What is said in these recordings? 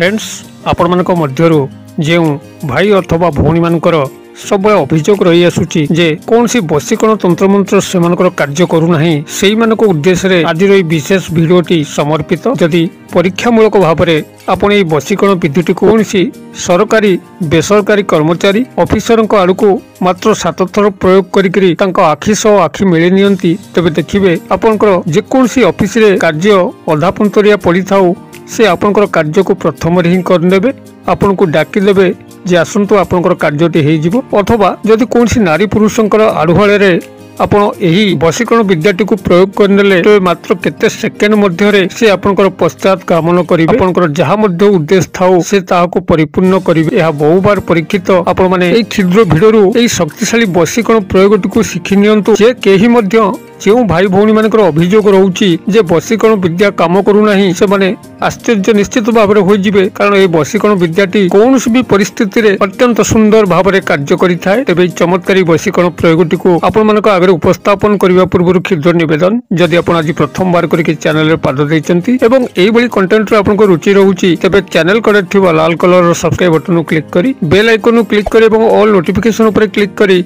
Friends आपण मानक मध्यरु जेउ भाई अथवा भौणी मानकर सब अभियोग रही आसुची जे कौन सी बसीकरण तंत्र मंत्र से कार्य करूना से उद्देश्य आज विशेष भिडियोटी समर्पित जदि परीक्षामूलक भाव में आपण ये बसीकरण विधिटी कौन सी सरकारी बेसरकारी कर्मचारी ऑफिसर आड़ को मात्र 7 थर प्रयोग करी आखि सह आखि मिले नियंती तेबे देखिबे आपनकर जेकोसी ऑफिस रे कार्य अधापंतरिया पड़ी थाउ से आपनकर कार्य को प्रथम ही करदेबे आपन को डाकिदेबे जे आसंतु आपनकर कार्यटी हो जिवो अथवा जदि कोनसी नारी पुरुषंकर आड़ुहाळे रे आपण एही बसीकरण विद्याटी को प्रयोग करनेले तो मात्र केते सेकेंड मध्य रे से आपनकर पश्चात कामन करिवे आपनकर जहा मध्य उद्देश्य थाउ से ताहाको परिपूर्ण करिवे यह बहु बार परीक्षित आपण माने एई क्षुद्र भिडियोरु एई शक्तिशाली बसीकरण प्रयोगटी को शिखि नियंतु जे केही मध्य जो भाई भौणी मानकर अभियोग रोची जे बसीकरण विद्या काम करूना से माने आश्चर्य निश्चित भाव में होइजिबे कारण ये बसीकरण विद्याटी कौन भी परिस्थिति रे अत्यंत सुंदर भाव में कार्य करिथाय तेबे चमत्कारी बसीकरण प्रयोगटी को आपण मानक आगे उपस्थापन करबा पूर्व क्षुद्र निवेदन जदि आपण आज प्रथम बार करके चैनल रे पाद दैचंती एवं एई बली कंटेंट रे आपनको रुचि रहउची तेबे चैनल कड़े थिबा लाल कलर रो सब्सक्राइब बटन क्लिक करी बेल आइकन क्लिक करी एवं ऑल नोटिफिकेशन ऊपर क्लिक करी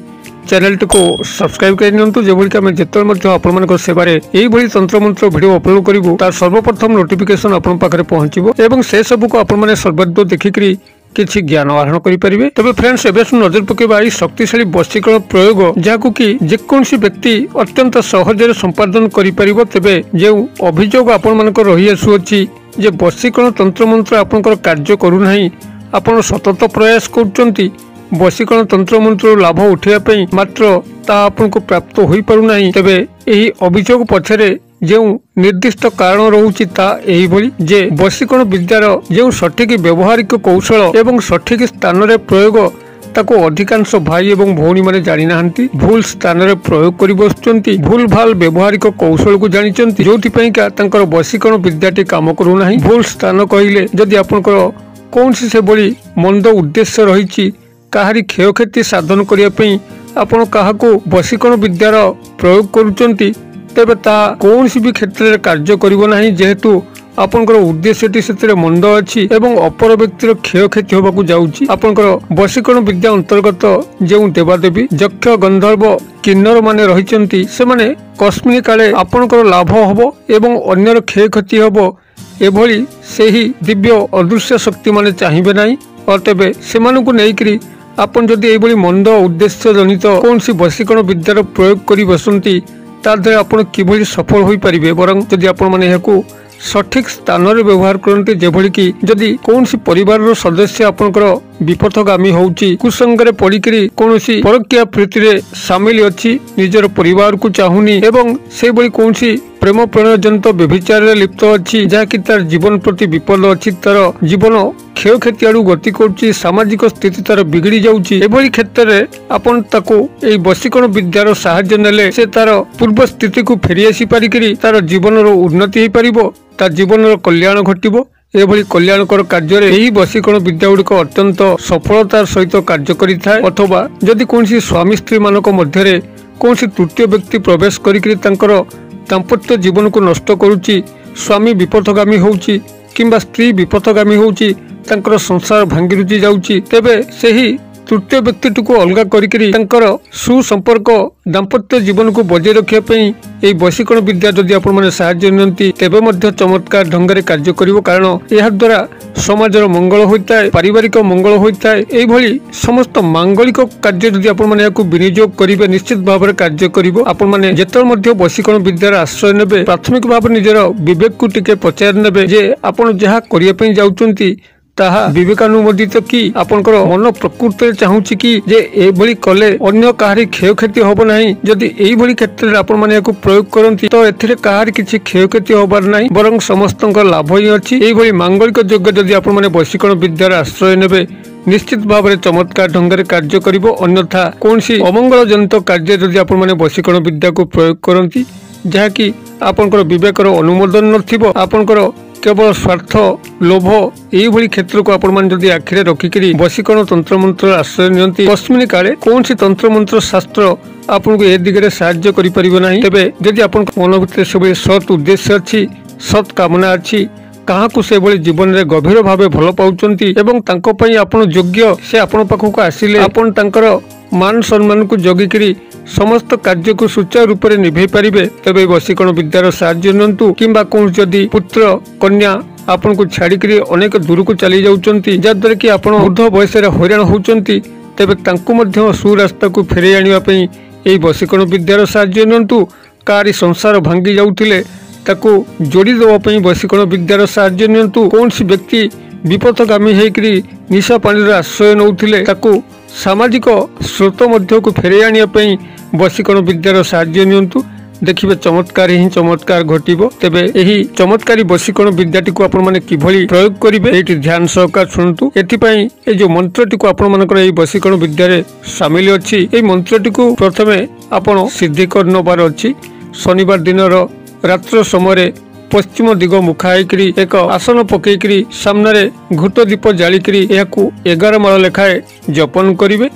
चैनल को सब्सक्राइब कर जो जिते आपण सेवार यही तंत्र मंत्र भिड अपलोड करूँ तार सर्वप्रथम नोटिफिकेशन आपण पाखे पहुंचो एवं से सब को आपण सर्वदा देखिकी किसी ज्ञान आहरण करेंगे तबे फ्रेंड्स एवं नजर पकेबा शक्तिशाली बसीकरण प्रयोग जहाँ कि जेकोसी व्यक्ति अत्यंत सहजरे संपादन करिपरिबो तेबे जो अभियोग आपण मानक रही आसुअछि जे बसीकरण तंत्र मंत्र आपनकर कार्य करूना आपण सतत प्रयास करुचंती बसीकरण तंत्र मंत्र लाभ उठाइबा मात्र ता आपन को प्राप्त हो पारुना तेबे एही अभियोग पछरे जो निर्दिष्ट कारण रहुछि ता एही भली जे बसीकरण विद्यार जो सठिक व्यवहारिक कौशल एवं सठिक स्थान रे प्रयोग ताको अधिकांश भाई एवं भौणी माने जानि नाहंती भूल स्थान रे प्रयोग करि बसचंती भूल भाल व्यवहारिक कौशल को जानिचंती जोथि पई का तांकर बसीकरण विद्याटी काम करू नाही भूल स्थान कहिले जदि आपनकर कोनसी से बली मंद उद्देश्य रहिछि काहारी क्षयक्षति साधन करने आपण क्या बसीकरण विद्यार प्रयोग करुचंती तेबे ता कौन भी क्षेत्र में कार्य करिवो नाही जेहेतु आपनकर उद्देश्यटी से मंद अच्छी एवं अपर व्यक्तिर क्षयक्षति होबाकू जाउची आपनकर बसीकरण विद्या अंतर्गत जो देवादेवी यक्ष गंधर्व किन्नर माने रहिचंती से माने कस्मिन काले आपनकर लाभ हबो एवं अन्यर क्षयक्षति हबो एभली सेही दिव्य अदृश्य शक्ति माने चाहिबे नाही और तेबे सेमानकू नेइकरी आपन जदि एभली मंद उद्देश्य जनित कौन सी बसीकरण विद्यार प्रयोग करी बसंती ताद्वारा आपन किभली सफल होई परिबे बरं जदि आपन माने याकू सठिक स्थान रे व्यवहार करते जेभली कि जदि कौन सी परिवार रो सदस्य आपनकर विपथगामी होउची कुसंगरे पड़िकरी कौन सी परकिया प्रीति रे शामिल अछि निजर परिवार को चाहुनी एवं से बली कौन सी प्रेम प्रणय जनित व्यभिचार रे लिप्त अछि जहा कि तार जीवन प्रति विपद अछि तार जीवन क्षयक्षति आड़ू गति करुच्ची सामाजिक स्थिति तार बिगड़ी जाउची एभली क्षेत्र रे आपन ताको एई बसीकरण विद्यार सहायता नेले से तार पूर्व स्थिति को फेरी आसी पारिकरी तार जीवन रो उन्नति हे परिबो तार जीवन रो कल्याण घटिबो एभली कल्याणकर कार्य यही बसीकरण विद्या गुड़िक अत्यंत सफलतार सहित कार्य करिथाय अथवा जदि कोनसी स्वामी स्त्री मानक मध्यरे कोनसी तृतीय व्यक्ति प्रवेश करिकरी तांकर दाम्पत्य जीवन को नष्ट करुच्ची स्वामी विपथगामी होउची किंबा स्त्री विपथगामी होउची तांकर संसार भांगी रुची जाउची तेबे सेही तृतीय व्यक्ति को अलग करिकरी तांकर सुसंपर्क दाम्पत्य जीवन को बजाय रखिया पई एई बसीकरण विद्या जदि आपण माने सहायता नियंती तेबे मध्य चमत्कार ढंग रे कार्य करिवो कारण एहा द्वारा समाजर मंगल होइताय पारिवारिक मंगल होइताय एई भली समस्त मांगलिक कार्य जदि आपण माने याकू विनियोग करिवे निश्चित भाव रे कार्य करिवो आपण माने जेतल मध्य बसीकरण विद्यार आश्रय नेबे प्राथमिक भाव निजर विवेक को टिके पचार नेबे जे आपण जहा करिया पई जाउचंती ताहा विवेकानुमोदित कि आपनकर मन प्रकृति चाहूची कि जे एभली कले अन्य काहारी क्षयक्षति होबो नाही जदि एई भली क्षेत्र रे आपण माने याकू प्रयोग करंती तो एथिरे काहारी किछि क्षयक्षति होबार नाही बरं समस्तक लाभ ही अछि एई भली मांगलिक योग्य जदि आपण माने बसीकरण विद्यार आश्रय नेबे निश्चित भाव में चमत्कार ढंग रे कार्य करिवो अन्यथा कोनसी अमंगल जनित कार्य जदि आपण माने बसीकरण विद्या को प्रयोग करंती जहा कि आपनकर विवेकर अनुमोदन नथिबो आपनकर केवल स्वार्थ लोभ यही क्षेत्र को आपण मान जदि आखिरे रखिकी बसीकरण तंत्र मंत्र आश्रय नियंती कस्मिन काले कौन सी तंत्र मंत्र शास्त्र आपन को ए दिगरे सहाय्य करि परिबो नाही तेबे जदि आपन मन भितर सब सत उद्देश्य अछि सत कामना अछि କାହାକୁ ସେଭଳି ଜୀବନରେ ଗଭୀର ଭାବେ ଭଲ ପାଉଛନ୍ତି ଏବଂ ତାଙ୍କ ପାଇଁ ଆପଣ ଯୋଗ୍ୟ, ସେ ଆପଣ ପାଖକୁ ଆସିଲେ ଆପଣ ତାଙ୍କର ମାନ ସମ୍ମାନକୁ ଜଗିକିରି ସମସ୍ତ କାର୍ଯ୍ୟକୁ ସୁଚାରୁ ରୂପରେ ନିଭେଇ ପାରିବେ। ତେବେ ବଶୀକରଣ ବିଦ୍ୟାର ସାହାଯ୍ୟ ନିଅନ୍ତୁ କିମ୍ବା କୌଣସି ଯଦି ପୁତ୍ର କନ୍ୟା ଆପଣଙ୍କୁ ଛାଡ଼ିକିରି ଅନେକ ଦୂରକୁ ଚାଲି ଯାଉଛନ୍ତି, ଯାହାଦ୍ୱାରା କି ଆପଣ ବୃଦ୍ଧ ବୟସରେ ହଇରାଣ ହେଉଛନ୍ତି, ତେବେ ତାଙ୍କୁ ମଧ୍ୟ ସୁରାସ୍ତାକୁ ଫେରାଇ ଆଣିବା ପାଇଁ ଏହି ବଶୀକରଣ ବିଦ୍ୟାର ସାହାଯ୍ୟ ନିଅନ୍ତୁ। କାହାରି ସଂସାର ଭାଙ୍ଗି ଯାଉଥିଲେ ତାକୁ ଯୋଡ଼ି ଦେବା ପାଇଁ ବଶୀକରଣ ବିଦ୍ୟାର ସାହାଯ୍ୟ ନିଅନ୍ତୁ। କୌଣସି ବ୍ୟକ୍ତି ବିପଥଗାମୀ ହେଇକରି ନିଶା ପାଣିର ଆଶ୍ରୟ ନେଉଥିଲେ ତାକୁ ସାମାଜିକ ସ୍ରୋତ ମଧ୍ୟକୁ ଫେରାଇ ଆଣିବା ପାଇଁ ବଶୀକରଣ ବିଦ୍ୟାର ସାହାଯ୍ୟ ନିଅନ୍ତୁ। ଦେଖିବେ ଚମତ୍କାର ହିଁ ଚମତ୍କାର ଘଟିବ। ତେବେ ଏହି ଚମତ୍କାରୀ ବଶୀକରଣ ବିଦ୍ୟାଟିକୁ ଆପଣମାନେ କିଭଳି ପ୍ରୟୋଗ କରିବେ ଏଇଠି ଧ୍ୟାନ ସହକାର ଶୁଣନ୍ତୁ। ଏଥିପାଇଁ এই যে মন্ত্রটিକୁ ଆପଣମାନଙ୍କର এই ବଶୀକରଣ ବିଦ୍ୟାରେ ସାମିଲ ଅଛି, এই ମନ୍ତ୍ରଟିକୁ ପ୍ରଥମେ ଆପଣ ସିଦ୍ଧି କରି ନେବାର ଅଛି। ଶନିବାର ଦିନର ରାତ୍ର ସମୟରେ ପଶ୍ଚିମ ଦିଗ ମୁଖା ହେଇକରି ଏକ ଆସନ ପକେଇକରି ସାମ୍ନାରେ ଘୃତ ଦୀପ ଜାଳିକରି ଏହାକୁ 11 ମାଳ ଲେଖାଏଁ ଜପନ କରିବେ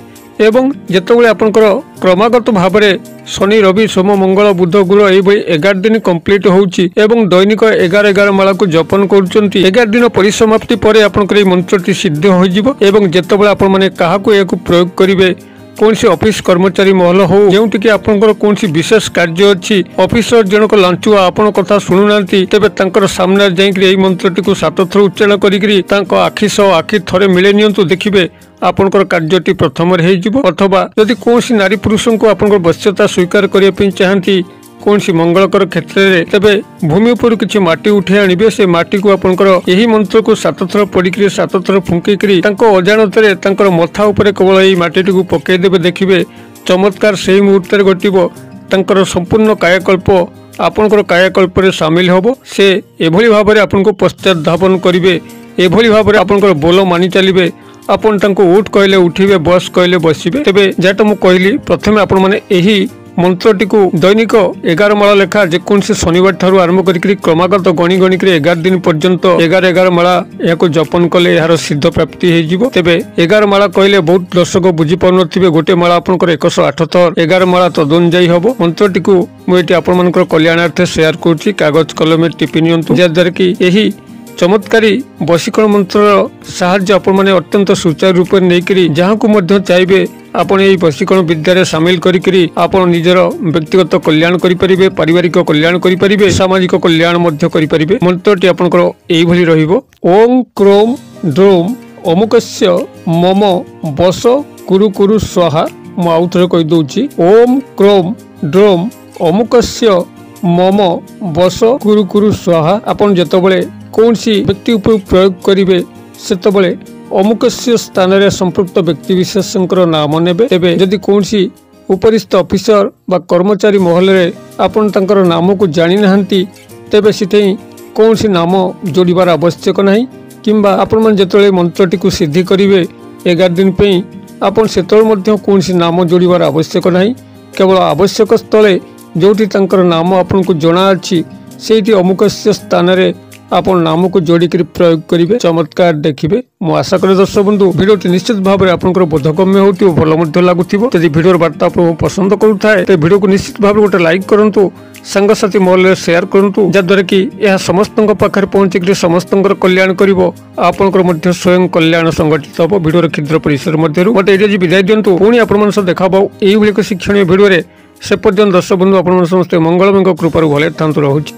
ଏବଂ ଯେତେବେଳେ ଆପଣଙ୍କର କ୍ରମାଗତ ଭାବରେ ଶନି ରବି ସୋମ ମଙ୍ଗଳ ବୁଧ ଗୁରୁ ଏଇଭଳି 11 ଦିନ କମ୍ପ୍ଲିଟ୍ ହେଉଛି ଏବଂ ଦୈନିକ 11 ମାଳକୁ ଜପନ କରୁଛନ୍ତି, 11 ଦିନ ପରିସମାପ୍ତି ପରେ ଆପଣଙ୍କର এই ମନ୍ତ୍ରଟି ସିଦ୍ଧ ହୋଇଯିବ ଏବଂ ଯେତେବେଳେ ଆପଣମାନେ କାହାକୁ ଏହାକୁ ପ୍ରୟୋଗ କରିବେ କୌଣସି ଅଫିସ କର୍ମଚାରୀ ମହଲ ହଉ ଯେଉଁଠିକି ଆପଣଙ୍କର କୌଣସି ବିଶେଷ କାର୍ଯ୍ୟ ଅଛି, ଅଫିସର ଜଣକ ଲାଞ୍ଚୁଆ ଆପଣଙ୍କ କଥା ଶୁଣୁନାହାନ୍ତି, ତେବେ ତାଙ୍କର ସାମ୍ନାରେ ଯାଇକରି ଏହି ମନ୍ତ୍ରଟିକୁ 7 ଥର ଉଚ୍ଚାରଣ କରିକିରି ତାଙ୍କ ଆଖି ସହ ଆଖି ଥରେ ମିଳେଇ ନିଅନ୍ତୁ। ଦେଖିବେ ଆପଣଙ୍କର କାର୍ଯ୍ୟଟି ପ୍ରଥମରେ ହେଇଯିବ। ଅଥବା ଯଦି କୌଣସି ନାରୀ ପୁରୁଷଙ୍କୁ ଆପଣଙ୍କର ବଶ୍ୟତା ସ୍ୱୀକାର କରିବା ପାଇଁ ଚାହାନ୍ତି କୌଣସି ମଙ୍ଗଳକର କ୍ଷେତ୍ରରେ, ତେବେ ଭୂମି ଉପରୁ କିଛି ମାଟି ଉଠାଇ ଆଣିବେ। ସେ ମାଟିକୁ ଆପଣଙ୍କର ଏହି ମନ୍ତ୍ରକୁ 7 ଥର ପଡ଼ିକିରି 7 ଥର ଫୁଙ୍କିକିରି ତାଙ୍କ ଅଜାଣତରେ ତାଙ୍କର ମଥା ଉପରେ କେବଳ ଏହି ମାଟିଟିକୁ ପକାଇଦେବେ। ଦେଖିବେ ଚମତ୍କାର ସେହି ମୁହୂର୍ତ୍ତରେ ଘଟିବ। ତାଙ୍କର ସମ୍ପୂର୍ଣ୍ଣ କାୟାକଳ୍ପ ଆପଣଙ୍କର କାୟାକଳ୍ପରେ ସାମିଲ ହେବ। ସେ ଏଭଳି ଭାବରେ ଆପଣଙ୍କୁ ପଶ୍ଚାତ ଧାବନ କରିବେ, ଏଭଳି ଭାବରେ ଆପଣଙ୍କର ବୋଲ ମାନି ଚାଲିବେ। ଆପଣ ତାଙ୍କୁ ଉଠ କହିଲେ ଉଠିବେ, ବସ କହିଲେ ବସିବେ। ତେବେ ଯାହା ମୁଁ କହିଲି ପ୍ରଥମେ ଆପଣମାନେ ଏହି ମନ୍ତ୍ରଟିକୁ ଦୈନିକ 11 ମାଳ ଲେଖା ଯେକୌଣସି ଶନିବାର ଠାରୁ ଆରମ୍ଭ କରିକି କ୍ରମାଗତ ଗଣି ଗଣିକରି 11 ଦିନ ପର୍ଯ୍ୟନ୍ତ 11 ମାଳ ଏହାକୁ ଜପନ କଲେ ଏହାର ସିଦ୍ଧ ପ୍ରାପ୍ତି ହେଇଯିବ। ତେବେ 11 ମାଳ କହିଲେ ବହୁତ ଦର୍ଶକ ବୁଝିପାରୁନଥିବେ, ଗୋଟେ ମାଳ ଆପଣଙ୍କର 108 ଥର 11 ମାଳ ତଦନୁଯାୟୀ ହବ। ମନ୍ତ୍ରଟିକୁ ମୁଁ ଏଠି ଆପଣମାନଙ୍କର କଲ୍ୟାଣାର୍ଥେ ସେୟାର କରୁଛି, କାଗଜ କଲମେ ଟିପି ନିଅନ୍ତୁ, ଯାହାଦ୍ୱାରା କି ଏହି ଚମତ୍କାରୀ ବଶୀକରଣ ମନ୍ତ୍ରର ସାହାଯ୍ୟ ଆପଣମାନେ ଅତ୍ୟନ୍ତ ସୁଚାରୁ ରୂପରେ ନେଇକରି ଯାହାକୁ ମଧ୍ୟ ଚାହିଁବେ ଆପଣ ଏହି ବଶୀକରଣ ବିଦ୍ୟାରେ ସାମିଲ କରିକିରି ଆପଣ ନିଜର ବ୍ୟକ୍ତିଗତ କଲ୍ୟାଣ କରିପାରିବେ, ପାରିବାରିକ କଲ୍ୟାଣ କରିପାରିବେ, ସାମାଜିକ କଲ୍ୟାଣ ମଧ୍ୟ କରିପାରିବେ। ମନ୍ତ୍ରଟି ଆପଣଙ୍କର ଏଇଭଳି ରହିବ, ଓಂ କ୍ରୋମ ଡ୍ରୋମ ଅମୁକସ୍ୟ ମମ ବସ କୁରୁ କୁରୁ ସ୍ୱାହା। ମୁଁ ଆଉ ଥରେ କହିଦେଉଛି, ଓಂ କ୍ରୋମ ଡ୍ରୋମ ଅମୁକସ୍ୟ ମମ ବସ କୁରୁ କୁରୁ ସ୍ୱାହା। ଆପଣ ଯେତେବେଳେ କୌଣସି ବ୍ୟକ୍ତି ଉପରୁ ପ୍ରୟୋଗ କରିବେ ସେତେବେଳେ ଅମୁକସ୍ୟ ସ୍ଥାନରେ ସମ୍ପୃକ୍ତ ବ୍ୟକ୍ତି ବିଶେଷଙ୍କର ନାମ ନେବେ। ତେବେ ଯଦି କୌଣସି ଉପରିସ୍ଥ ଅଫିସର ବା କର୍ମଚାରୀ ମହଲରେ ଆପଣ ତାଙ୍କର ନାମକୁ ଜାଣିନାହାନ୍ତି ତେବେ ସେଠି କୌଣସି ନାମ ଯୋଡ଼ିବାର ଆବଶ୍ୟକ ନାହିଁ। କିମ୍ବା ଆପଣମାନେ ଯେତେବେଳେ ମନ୍ତ୍ରଟିକୁ ସିଦ୍ଧି କରିବେ 11 ଦିନ ପାଇଁ ଆପଣ ସେତେବେଳେ ମଧ୍ୟ କୌଣସି ନାମ ଯୋଡ଼ିବାର ଆବଶ୍ୟକ ନାହିଁ। କେବଳ ଆବଶ୍ୟକ ସ୍ଥଳେ ଯେଉଁଠି ତାଙ୍କର ନାମ ଆପଣଙ୍କୁ ଜଣାଅଛି ସେଇଠି ଅମୁକସ୍ୟ ସ୍ଥାନରେ ଆପଣ ନାମକୁ ଯୋଡ଼ିକରି ପ୍ରୟୋଗ କରିବେ, ଚମତ୍କାର ଦେଖିବେ। ମୁଁ ଆଶା କରେ ଦର୍ଶକ ବନ୍ଧୁ ଭିଡ଼ିଓଟି ନିଶ୍ଚିତ ଭାବରେ ଆପଣଙ୍କର ବୋଧଗମ୍ୟ ହେଉଥିବ, ଭଲ ମଧ୍ୟ ଲାଗୁଥିବ। ଯଦି ଭିଡ଼ିଓର ବାର୍ତ୍ତା ଆପଣଙ୍କୁ ପସନ୍ଦ କରୁଥାଏ ତେବେ ଭିଡ଼ିଓକୁ ନିଶ୍ଚିତ ଭାବରେ ଗୋଟେ ଲାଇକ୍ କରନ୍ତୁ, ସାଙ୍ଗସାଥି ମହଲରେ ସେୟାର କରନ୍ତୁ, ଯାହାଦ୍ୱାରା କି ଏହା ସମସ୍ତଙ୍କ ପାଖରେ ପହଞ୍ଚିକରି ସମସ୍ତଙ୍କର କଲ୍ୟାଣ କରିବ, ଆପଣଙ୍କର ମଧ୍ୟ ସ୍ୱୟଂ କଲ୍ୟାଣ ସଂଗଠିତ ହେବ ଭିଡ଼ିଓର କ୍ଷୁଦ୍ର ପରିସର ମଧ୍ୟରୁ। ମୋତେ ଏଇଠି ବିଦାୟ ଦିଅନ୍ତୁ, ପୁଣି ଆପଣମାନଙ୍କ ସହ ଦେଖା ହେବ ଏଇଭଳି ଏକ ଶିକ୍ଷଣୀୟ ଭିଡ଼ିଓରେ। ସେ ପର୍ଯ୍ୟନ୍ତ ଦର୍ଶକ ବନ୍ଧୁ ଆପଣମାନେ ସମସ୍ତେ ମଙ୍ଗଳମୟଙ୍କ କୃପାରୁ ଭଲରେ ଥାନ୍ତୁ, ରହୁଛି।